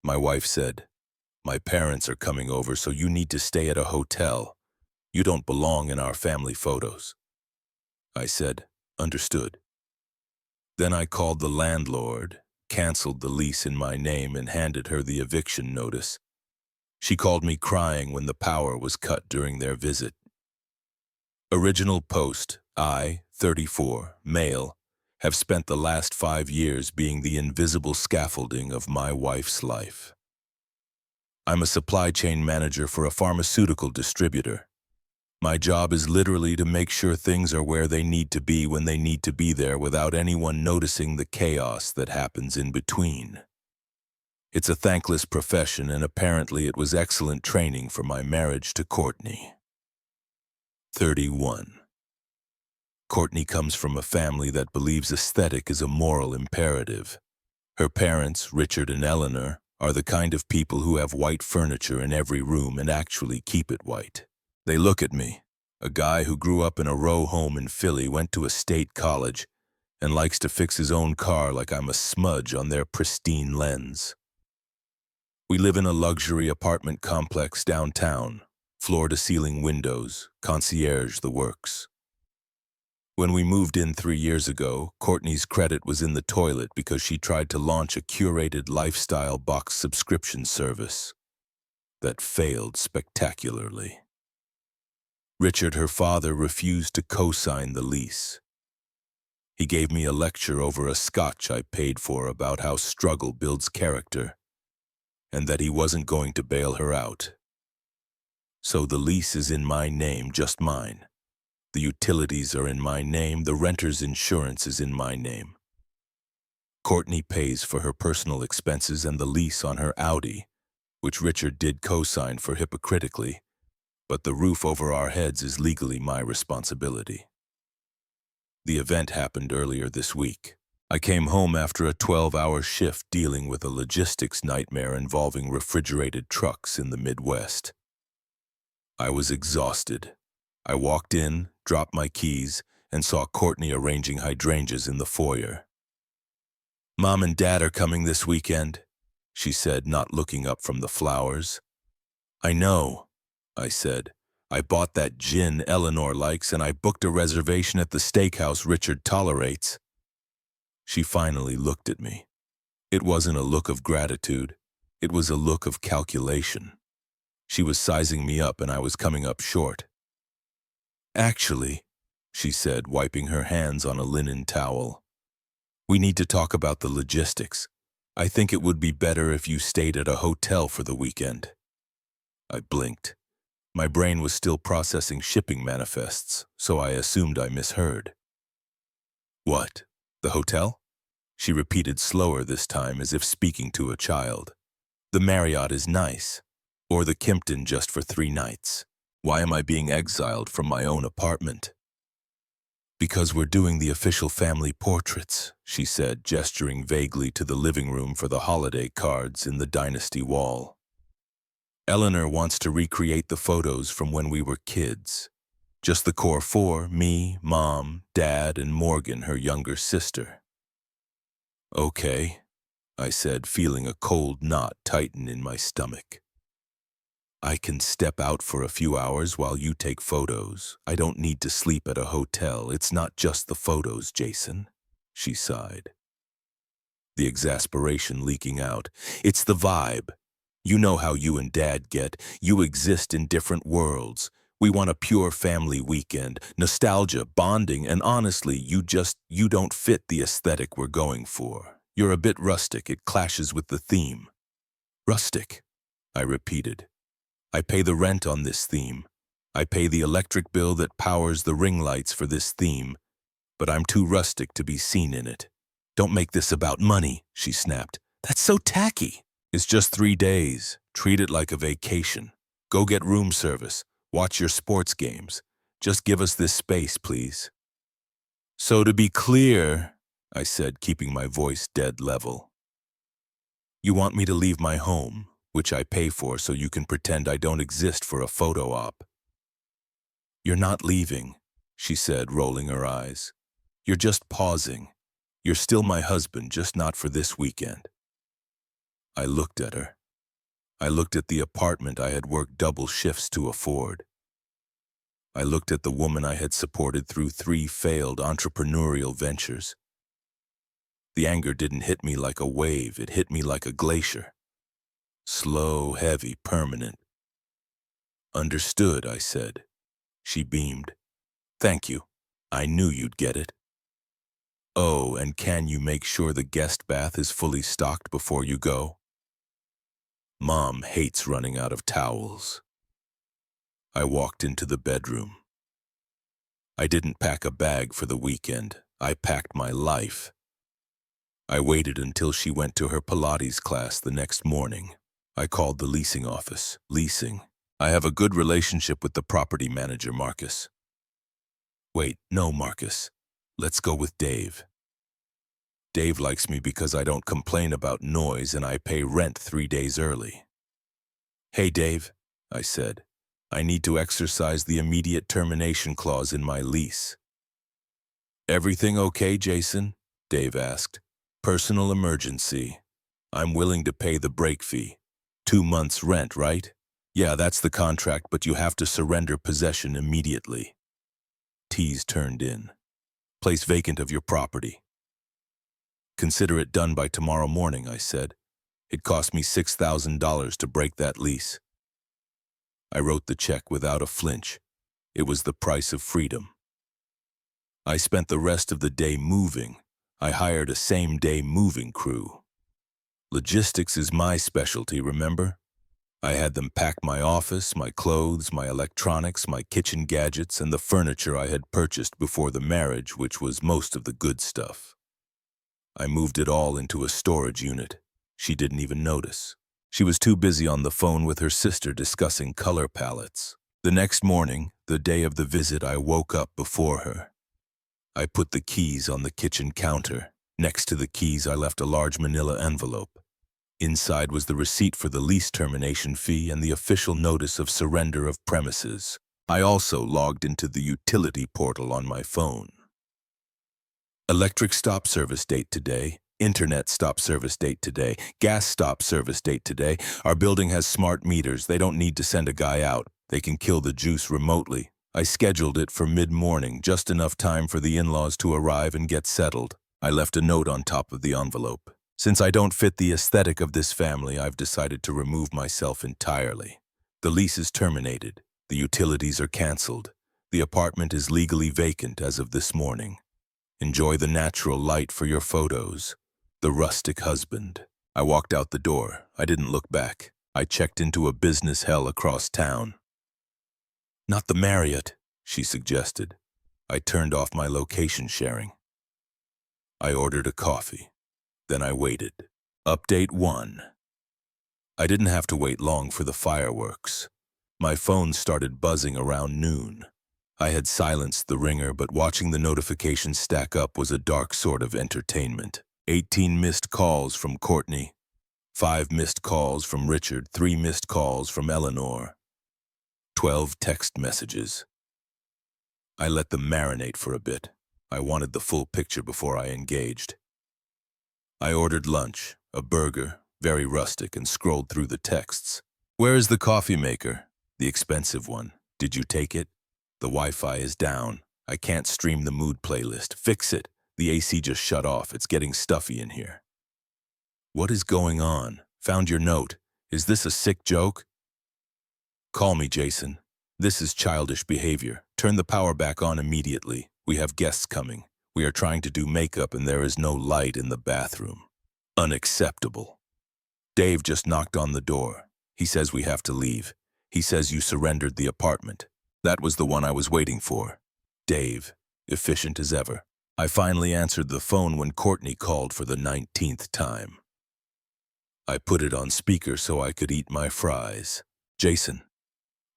My wife said, "My parents are coming over, so you need to stay at a hotel. You don't belong in our family photos." I said, "Understood." Then I called the landlord, canceled the lease in my name, and handed her the eviction notice. She called me crying when the power was cut during their visit. Original post, I, 34, male, have spent the last 5 years being the invisible scaffolding of my wife's life. I'm a supply chain manager for a pharmaceutical distributor. My job is literally to make sure things are where they need to be when they need to be there without anyone noticing the chaos that happens in between. It's a thankless profession, and apparently it was excellent training for my marriage to Courtney. 31. Courtney comes from a family that believes aesthetic is a moral imperative. Her parents, Richard and Eleanor, are the kind of people who have white furniture in every room and actually keep it white. They look at me, a guy who grew up in a row home in Philly, went to a state college, and likes to fix his own car like I'm a smudge on their pristine lens. We live in a luxury apartment complex downtown, floor-to-ceiling windows, concierge the works. When we moved in 3 years ago, Courtney's credit was in the toilet because she tried to launch a curated lifestyle box subscription service that failed spectacularly. Richard, her father, refused to co-sign the lease. He gave me a lecture over a scotch I paid for about how struggle builds character, and that he wasn't going to bail her out. So the lease is in my name, just mine. The utilities are in my name, the renter's insurance is in my name. Courtney pays for her personal expenses and the lease on her Audi, which Richard did co-sign for hypocritically, but the roof over our heads is legally my responsibility. The event happened earlier this week. I came home after a 12-hour shift dealing with a logistics nightmare involving refrigerated trucks in the Midwest. I was exhausted. I walked in, dropped my keys, and saw Courtney arranging hydrangeas in the foyer. "Mom and Dad are coming this weekend," she said, not looking up from the flowers. "I know," I said. "I bought that gin Eleanor likes, and I booked a reservation at the steakhouse Richard tolerates." She finally looked at me. It wasn't a look of gratitude. It was a look of calculation. She was sizing me up, and I was coming up short. "Actually," she said, wiping her hands on a linen towel, "we need to talk about the logistics. I think it would be better if you stayed at a hotel for the weekend." I blinked. My brain was still processing shipping manifests, so I assumed I misheard. "What? The hotel?" She repeated slower this time, as if speaking to a child. "The Marriott is nice. Or the Kimpton just for 3 nights. Why am I being exiled from my own apartment?" "Because we're doing the official family portraits," she said, gesturing vaguely to the living room for the holiday cards in the dynasty wall. "Eleanor wants to recreate the photos from when we were kids. Just the core 4, me, Mom, Dad, and Morgan, her younger sister." "Okay," I said, feeling a cold knot tighten in my stomach. "I can step out for a few hours while you take photos. I don't need to sleep at a hotel. It's not just the photos, Jason," she sighed, the exasperation leaking out. "It's the vibe. You know how you and Dad get. You exist in different worlds. We want a pure family weekend, nostalgia, bonding, and honestly, you don't fit the aesthetic we're going for. You're a bit rustic. It clashes with the theme." "Rustic," I repeated. "I pay the rent on this theme. I pay the electric bill that powers the ring lights for this theme, but I'm too rustic to be seen in it." "Don't make this about money," she snapped. "That's so tacky." "It's just 3 days. Treat it like a vacation. Go get room service. Watch your sports games. Just give us this space, please." "So to be clear," I said, keeping my voice dead level, "you want me to leave my home, which I pay for, so you can pretend I don't exist for a photo op?" "You're not leaving," she said, rolling her eyes. "You're just pausing. You're still my husband, just not for this weekend." I looked at her. I looked at the apartment I had worked double shifts to afford. I looked at the woman I had supported through 3 failed entrepreneurial ventures. The anger didn't hit me like a wave, it hit me like a glacier. Slow, heavy, permanent. "Understood," I said. She beamed. "Thank you. I knew you'd get it." "Oh, and can you make sure the guest bath is fully stocked before you go?" Mom hates running out of towels. I walked into the bedroom. I didn't pack a bag for the weekend. I packed my life. I waited until she went to her Pilates class the next morning. I called the leasing office. "Leasing. I have a good relationship with the property manager, Marcus." "Wait, no, Marcus. Let's go with Dave. Dave likes me because I don't complain about noise and I pay rent 3 days early." "Hey, Dave," I said. "I need to exercise the immediate termination clause in my lease." "Everything okay, Jason?" Dave asked. "Personal emergency. I'm willing to pay the break fee. 2 months' rent, right?" "Yeah, that's the contract, but you have to surrender possession immediately." T's turned in. "Place vacant of your property." "Consider it done by tomorrow morning," I said. "It cost me $6,000 to break that lease." I wrote the check without a flinch. It was the price of freedom. I spent the rest of the day moving. I hired a same-day moving crew. Logistics is my specialty, remember? I had them pack my office, my clothes, my electronics, my kitchen gadgets, and the furniture I had purchased before the marriage, which was most of the good stuff. I moved it all into a storage unit. She didn't even notice. She was too busy on the phone with her sister discussing color palettes. The next morning, the day of the visit, I woke up before her. I put the keys on the kitchen counter. Next to the keys, I left a large manila envelope. Inside was the receipt for the lease termination fee and the official notice of surrender of premises. I also logged into the utility portal on my phone. Electric stop service date today. Internet stop service date today. Gas stop service date today. Our building has smart meters. They don't need to send a guy out. They can kill the juice remotely. I scheduled it for mid-morning, just enough time for the in-laws to arrive and get settled. I left a note on top of the envelope. "Since I don't fit the aesthetic of this family, I've decided to remove myself entirely. The lease is terminated. The utilities are canceled. The apartment is legally vacant as of this morning. Enjoy the natural light for your photos. The rustic husband." I walked out the door. I didn't look back. I checked into a business hell across town. "Not the Marriott," she suggested. I turned off my location sharing. I ordered a coffee. Then I waited. Update 1. I didn't have to wait long for the fireworks. My phone started buzzing around noon. I had silenced the ringer, but watching the notifications stack up was a dark sort of entertainment. 18 missed calls from Courtney, 5 missed calls from Richard, 3 missed calls from Eleanor, 12 text messages. I let them marinate for a bit. I wanted the full picture before I engaged. I ordered lunch, a burger, very rustic, and scrolled through the texts. "Where is the coffee maker? The expensive one. Did you take it? The Wi-Fi is down. I can't stream the mood playlist. Fix it. The AC just shut off. It's getting stuffy in here." "What is going on? Found your note. Is this a sick joke?" "Call me, Jason. This is childish behavior. Turn the power back on immediately. We have guests coming. We are trying to do makeup and there is no light in the bathroom. Unacceptable." "Dave just knocked on the door. He says we have to leave. He says you surrendered the apartment." That was the one I was waiting for. Dave, efficient as ever. I finally answered the phone when Courtney called for the 19th time. I put it on speaker so I could eat my fries. "Jason."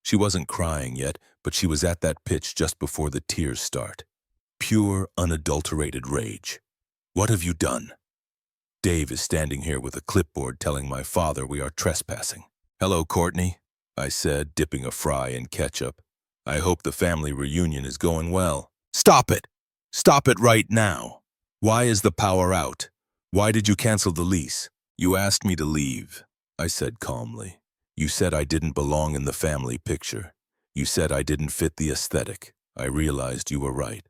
She wasn't crying yet, but she was at that pitch just before the tears start. Pure, unadulterated rage. "What have you done?" Dave is standing here with a clipboard telling my father we are trespassing. "Hello, Courtney," I said, dipping a fry in ketchup. "I hope the family reunion is going well." "Stop it! Stop it right now! Why is the power out? Why did you cancel the lease? You asked me to leave, I said calmly. You said I didn't belong in the family picture. You said I didn't fit the aesthetic. I realized you were right.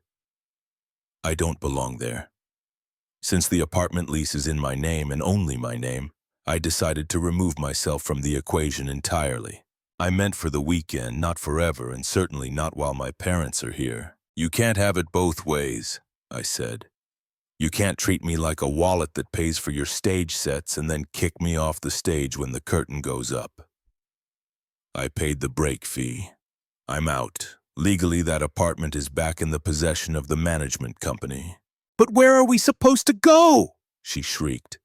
I don't belong there. Since the apartment lease is in my name and only my name, I decided to remove myself from the equation entirely. I meant for the weekend, not forever, and certainly not while my parents are here. You can't have it both ways, I said. You can't treat me like a wallet that pays for your stage sets and then kick me off the stage when the curtain goes up. I paid the break fee. I'm out. Legally, that apartment is back in the possession of the management company. But where are we supposed to go? She shrieked.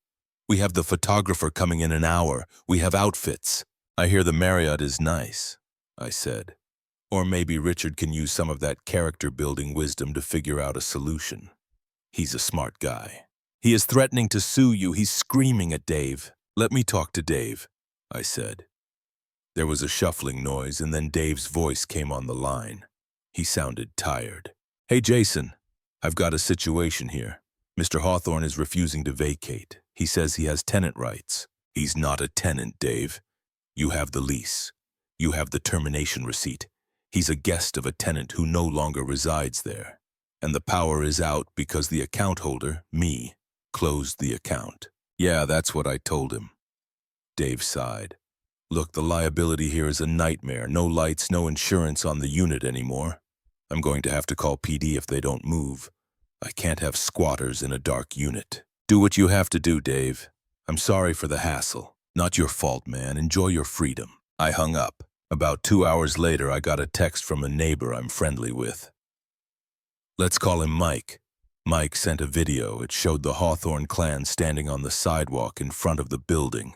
We have the photographer coming in an hour. We have outfits. I hear the Marriott is nice, I said. Or maybe Richard can use some of that character-building wisdom to figure out a solution. He's a smart guy. He is threatening to sue you. He's screaming at Dave. Let me talk to Dave, I said. There was a shuffling noise, and then Dave's voice came on the line. He sounded tired. Hey, Jason, I've got a situation here. Mr. Hawthorne is refusing to vacate. He says he has tenant rights. He's not a tenant, Dave. You have the lease. You have the termination receipt. He's a guest of a tenant who no longer resides there. And the power is out because the account holder, me, closed the account. Yeah, that's what I told him. Dave sighed. Look, the liability here is a nightmare. No lights, no insurance on the unit anymore. I'm going to have to call PD if they don't move. I can't have squatters in a dark unit. Do what you have to do, Dave. I'm sorry for the hassle. Not your fault, man. Enjoy your freedom. I hung up. About 2 hours later, I got a text from a neighbor I'm friendly with. Let's call him Mike. Mike sent a video. It showed the Hawthorne clan standing on the sidewalk in front of the building.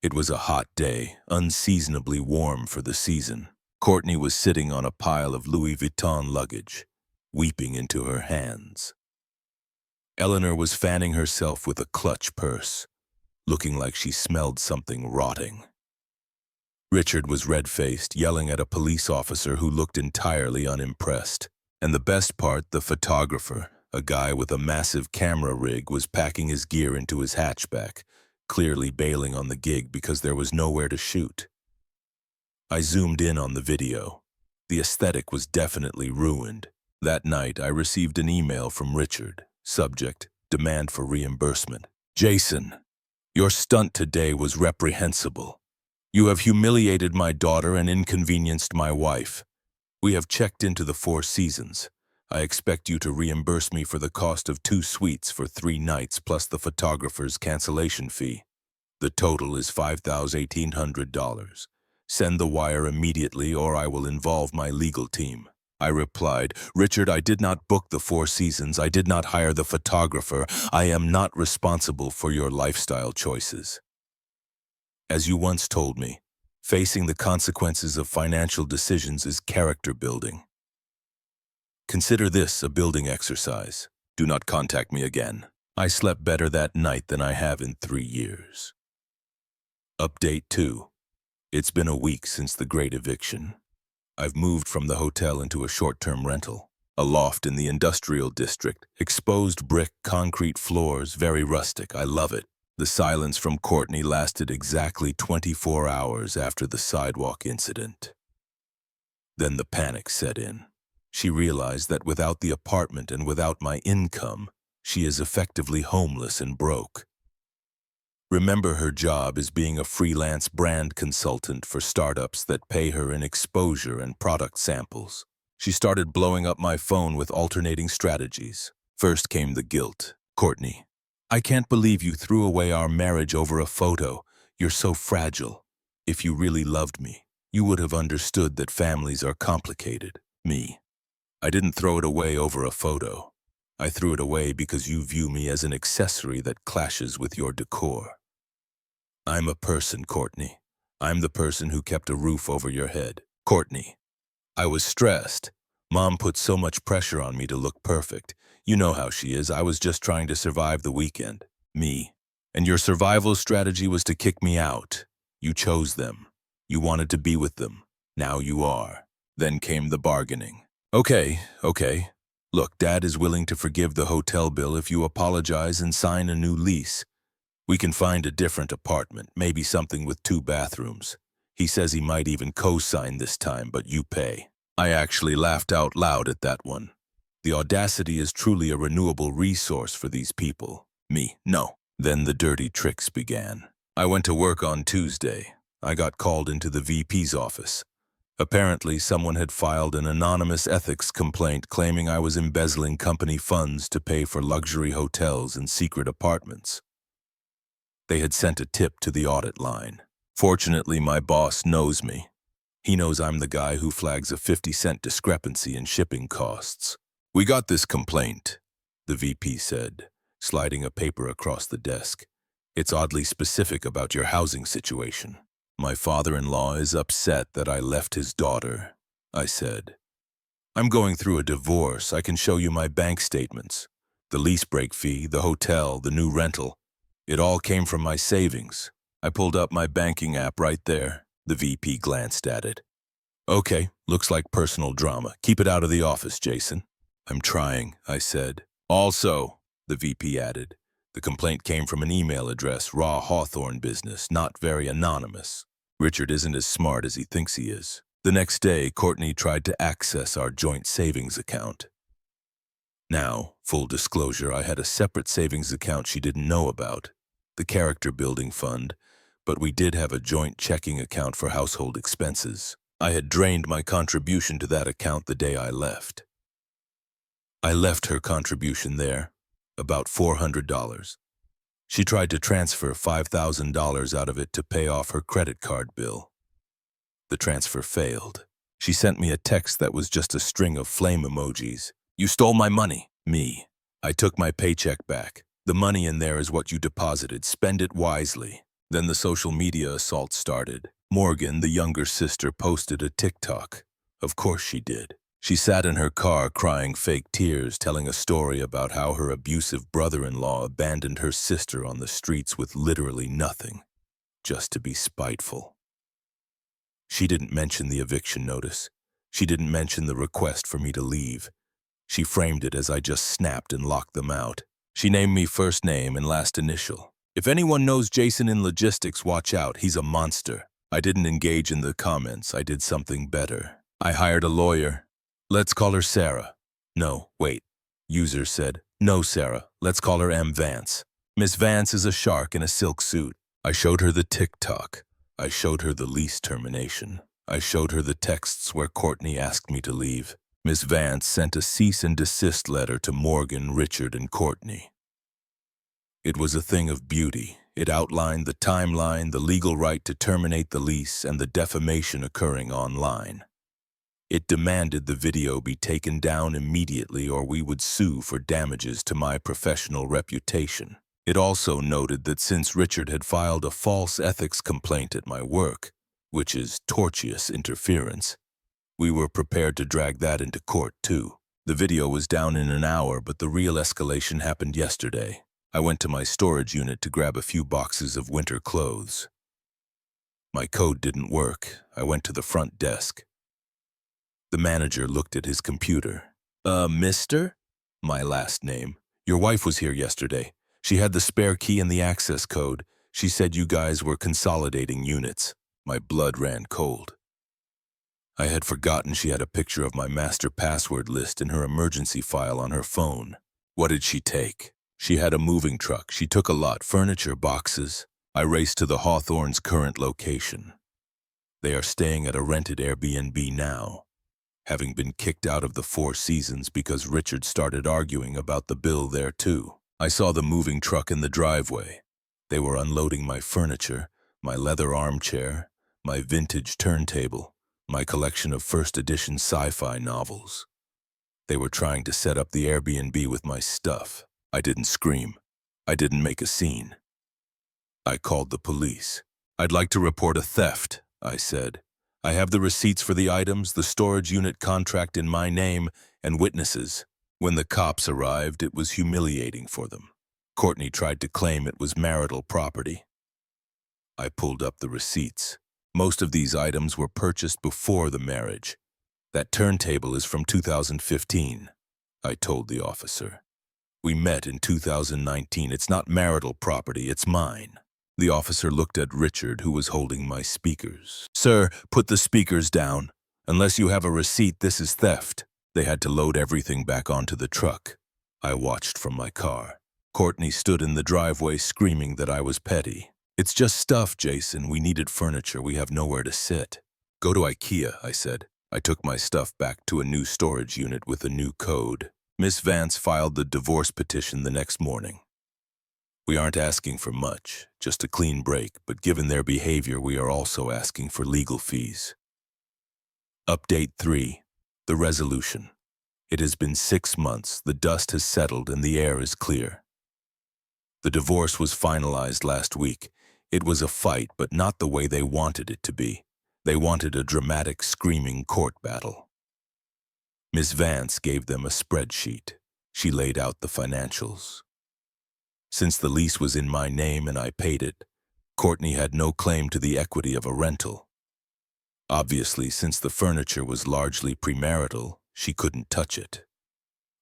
It was a hot day, unseasonably warm for the season. Courtney was sitting on a pile of Louis Vuitton luggage, weeping into her hands. Eleanor was fanning herself with a clutch purse, looking like she smelled something rotting. Richard was red-faced, yelling at a police officer who looked entirely unimpressed. And the best part, the photographer, a guy with a massive camera rig, was packing his gear into his hatchback, clearly bailing on the gig because there was nowhere to shoot. I zoomed in on the video. The aesthetic was definitely ruined. That night, I received an email from Richard. Subject, demand for reimbursement. Jason, your stunt today was reprehensible. You have humiliated my daughter and inconvenienced my wife. We have checked into the Four Seasons. I expect you to reimburse me for the cost of 2 suites for 3 nights plus the photographer's cancellation fee. The total is $5,800. Send the wire immediately or I will involve my legal team. I replied, Richard, I did not book the Four Seasons. I did not hire the photographer. I am not responsible for your lifestyle choices. As you once told me, facing the consequences of financial decisions is character building. Consider this a building exercise. Do not contact me again. I slept better that night than I have in 3 years. Update 2. It's been a week since the great eviction. I've moved from the hotel into a short-term rental. A loft in the industrial district. Exposed brick, concrete floors, very rustic. I love it. The silence from Courtney lasted exactly 24 hours after the sidewalk incident. Then the panic set in. She realized that without the apartment and without my income, she is effectively homeless and broke. Remember, her job is being a freelance brand consultant for startups that pay her in exposure and product samples. She started blowing up my phone with alternating strategies. First came the guilt. Courtney, I can't believe you threw away our marriage over a photo. You're so fragile. If you really loved me, you would have understood that families are complicated. Me. I didn't throw it away over a photo. I threw it away because you view me as an accessory that clashes with your decor. I'm a person, Courtney. I'm the person who kept a roof over your head. Courtney. I was stressed. Mom put so much pressure on me to look perfect. You know how she is. I was just trying to survive the weekend. Me. And your survival strategy was to kick me out. You chose them. You wanted to be with them. Now you are. Then came the bargaining. Okay. Look, Dad is willing to forgive the hotel bill if you apologize and sign a new lease. We can find a different apartment, maybe something with 2 bathrooms. He says he might even co-sign this time, but you pay. I actually laughed out loud at that one. The audacity is truly a renewable resource for these people. Me, no. Then the dirty tricks began. I went to work on Tuesday. I got called into the VP's office. Apparently, someone had filed an anonymous ethics complaint claiming I was embezzling company funds to pay for luxury hotels and secret apartments. They had sent a tip to the audit line. Fortunately, my boss knows me. He knows I'm the guy who flags a 50-cent discrepancy in shipping costs. We got this complaint, the VP said, sliding a paper across the desk. It's oddly specific about your housing situation. My father-in-law is upset that I left his daughter, I said. I'm going through a divorce. I can show you my bank statements. The lease break fee, the hotel, the new rental. It all came from my savings. I pulled up my banking app right there. The VP glanced at it. Okay, looks like personal drama. Keep it out of the office, Jason. I'm trying, I said. Also, the VP added, the complaint came from an email address, raw Hawthorne business, not very anonymous. Richard isn't as smart as he thinks he is. The next day, Courtney tried to access our joint savings account. Now, full disclosure, I had a separate savings account she didn't know about, the character building fund, but we did have a joint checking account for household expenses. I had drained my contribution to that account the day I left. I left her contribution there, about $400. She tried to transfer $5,000 out of it to pay off her credit card bill. The transfer failed. She sent me a text that was just a string of flame emojis. You stole my money. Me. I took my paycheck back. The money in there is what you deposited. Spend it wisely. Then the social media assault started. Morgan, the younger sister, posted a TikTok. Of course she did. She sat in her car crying fake tears, telling a story about how her abusive brother-in-law abandoned her sister on the streets with literally nothing, just to be spiteful. She didn't mention the eviction notice. She didn't mention the request for me to leave. She framed it as I just snapped and locked them out. She named me first name and last initial. If anyone knows Jason in logistics, watch out, he's a monster. I didn't engage in the comments, I did something better. I hired a lawyer. Let's call her Sarah. No, wait. User said, no, Sarah, let's call her M. Vance. Miss Vance is a shark in a silk suit. I showed her the TikTok. I showed her the lease termination. I showed her the texts where Courtney asked me to leave. Miss Vance sent a cease and desist letter to Morgan, Richard, and Courtney. It was a thing of beauty. It outlined the timeline, the legal right to terminate the lease, and the defamation occurring online. It demanded the video be taken down immediately or we would sue for damages to my professional reputation. It also noted that since Richard had filed a false ethics complaint at my work, which is tortious interference, we were prepared to drag that into court too. The video was down in an hour, but the real escalation happened yesterday. I went to my storage unit to grab a few boxes of winter clothes. My code didn't work. I went to the front desk. The manager looked at his computer. Mister? My last name. Your wife was here yesterday. She had the spare key and the access code. She said you guys were consolidating units. My blood ran cold. I had forgotten she had a picture of my master password list in her emergency file on her phone. What did she take? She had a moving truck. She took a lot, furniture, boxes. I raced to the Hawthorne's current location. They are staying at a rented Airbnb now, having been kicked out of the Four Seasons because Richard started arguing about the bill there too. I saw the moving truck in the driveway. They were unloading my furniture, my leather armchair, my vintage turntable, my collection of first edition sci-fi novels. They were trying to set up the Airbnb with my stuff. I didn't scream. I didn't make a scene. I called the police. I'd like to report a theft, I said. I have the receipts for the items, the storage unit contract in my name, and witnesses. When the cops arrived, it was humiliating for them. Courtney tried to claim it was marital property. I pulled up the receipts. Most of these items were purchased before the marriage. That turntable is from 2015, I told the officer. We met in 2019. It's not marital property, it's mine. The officer looked at Richard, who was holding my speakers. Sir, put the speakers down. Unless you have a receipt, this is theft. They had to load everything back onto the truck. I watched from my car. Courtney stood in the driveway screaming that I was petty. It's just stuff, Jason. We needed furniture. We have nowhere to sit. Go to IKEA, I said. I took my stuff back to a new storage unit with a new code. Miss Vance filed the divorce petition the next morning. We aren't asking for much, just a clean break, but given their behavior, we are also asking for legal fees. Update 3. The resolution. It has been 6 months, the dust has settled, and the air is clear. The divorce was finalized last week. It was a fight, but not the way they wanted it to be. They wanted a dramatic, screaming court battle. Miss Vance gave them a spreadsheet. She laid out the financials. Since the lease was in my name and I paid it, Courtney had no claim to the equity of a rental. Obviously, since the furniture was largely premarital, she couldn't touch it.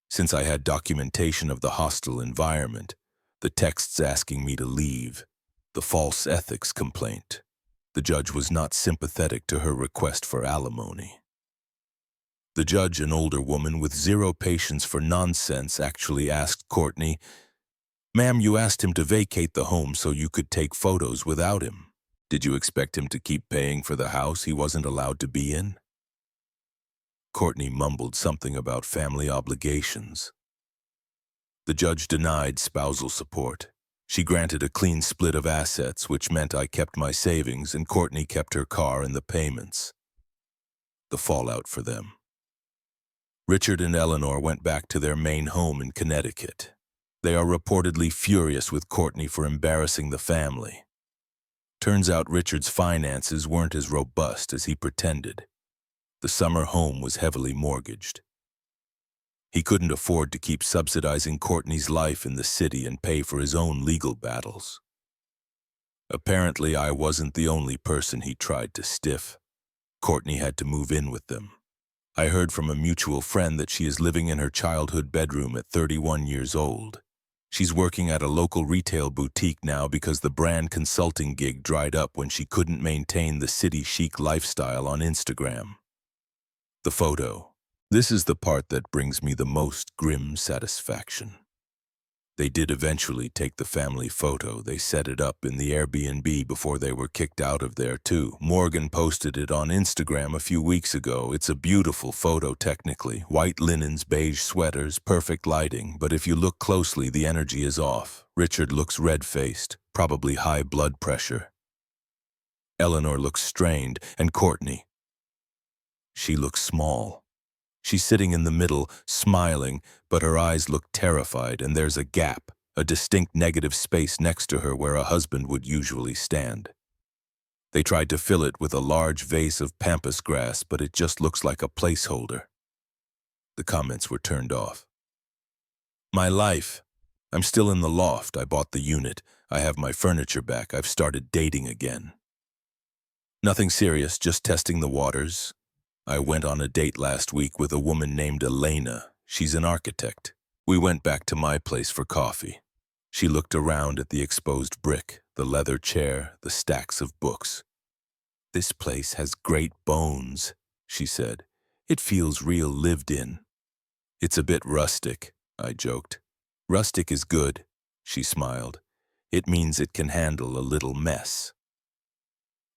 Since I had documentation of the hostile environment, the texts asking me to leave, the false ethics complaint, the judge was not sympathetic to her request for alimony. The judge, an older woman with zero patience for nonsense, actually asked Courtney, "Ma'am, you asked him to vacate the home so you could take photos without him. Did you expect him to keep paying for the house he wasn't allowed to be in?" Courtney mumbled something about family obligations. The judge denied spousal support. She granted a clean split of assets, which meant I kept my savings and Courtney kept her car and the payments. The fallout for them. Richard and Eleanor went back to their main home in Connecticut. They are reportedly furious with Courtney for embarrassing the family. Turns out Richard's finances weren't as robust as he pretended. The summer home was heavily mortgaged. He couldn't afford to keep subsidizing Courtney's life in the city and pay for his own legal battles. Apparently, I wasn't the only person he tried to stiff. Courtney had to move in with them. I heard from a mutual friend that she is living in her childhood bedroom at 31 years old. She's working at a local retail boutique now because the brand consulting gig dried up when she couldn't maintain the city chic lifestyle on Instagram. The photo. This is the part that brings me the most grim satisfaction. They did eventually take the family photo. They set it up in the Airbnb before they were kicked out of there too. Morgan posted it on Instagram a few weeks ago. It's a beautiful photo technically. White linens, beige sweaters, perfect lighting. But if you look closely, the energy is off. Richard looks red-faced, probably high blood pressure. Eleanor looks strained, and Courtney. She looks small. She's sitting in the middle, smiling, but her eyes look terrified, and there's a gap, a distinct negative space next to her where a husband would usually stand. They tried to fill it with a large vase of pampas grass, but it just looks like a placeholder. The comments were turned off. My life. I'm still in the loft. I bought the unit. I have my furniture back. I've started dating again. Nothing serious, just testing the waters. I went on a date last week with a woman named Elena. She's an architect. We went back to my place for coffee. She looked around at the exposed brick, the leather chair, the stacks of books. This place has great bones, she said. It feels real lived in. It's a bit rustic, I joked. Rustic is good, she smiled. It means it can handle a little mess.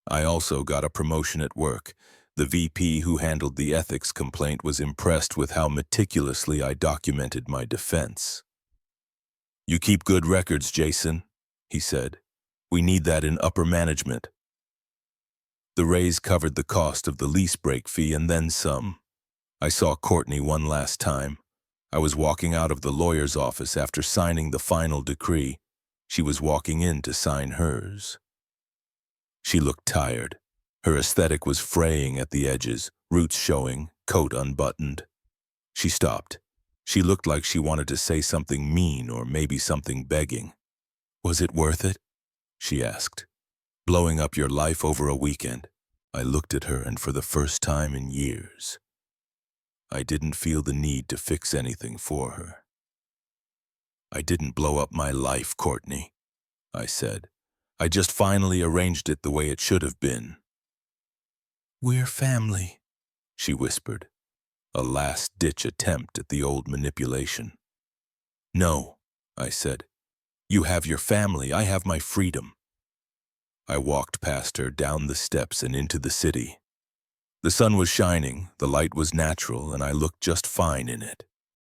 I also got a promotion at work. The VP who handled the ethics complaint was impressed with how meticulously I documented my defense. You keep good records, Jason, he said. We need that in upper management. The raise covered the cost of the lease break fee and then some. I saw Courtney one last time. I was walking out of the lawyer's office after signing the final decree. She was walking in to sign hers. She looked tired. Her aesthetic was fraying at the edges, roots showing, coat unbuttoned. She stopped. She looked like she wanted to say something mean or maybe something begging. Was it worth it? She asked. Blowing up your life over a weekend. I looked at her, and for the first time in years, I didn't feel the need to fix anything for her. I didn't blow up my life, Courtney, I said. I just finally arranged it the way it should have been. We're family, she whispered, a last-ditch attempt at the old manipulation. No, I said. You have your family, I have my freedom. I walked past her down the steps and into the city. The sun was shining, the light was natural, and I looked just fine in it.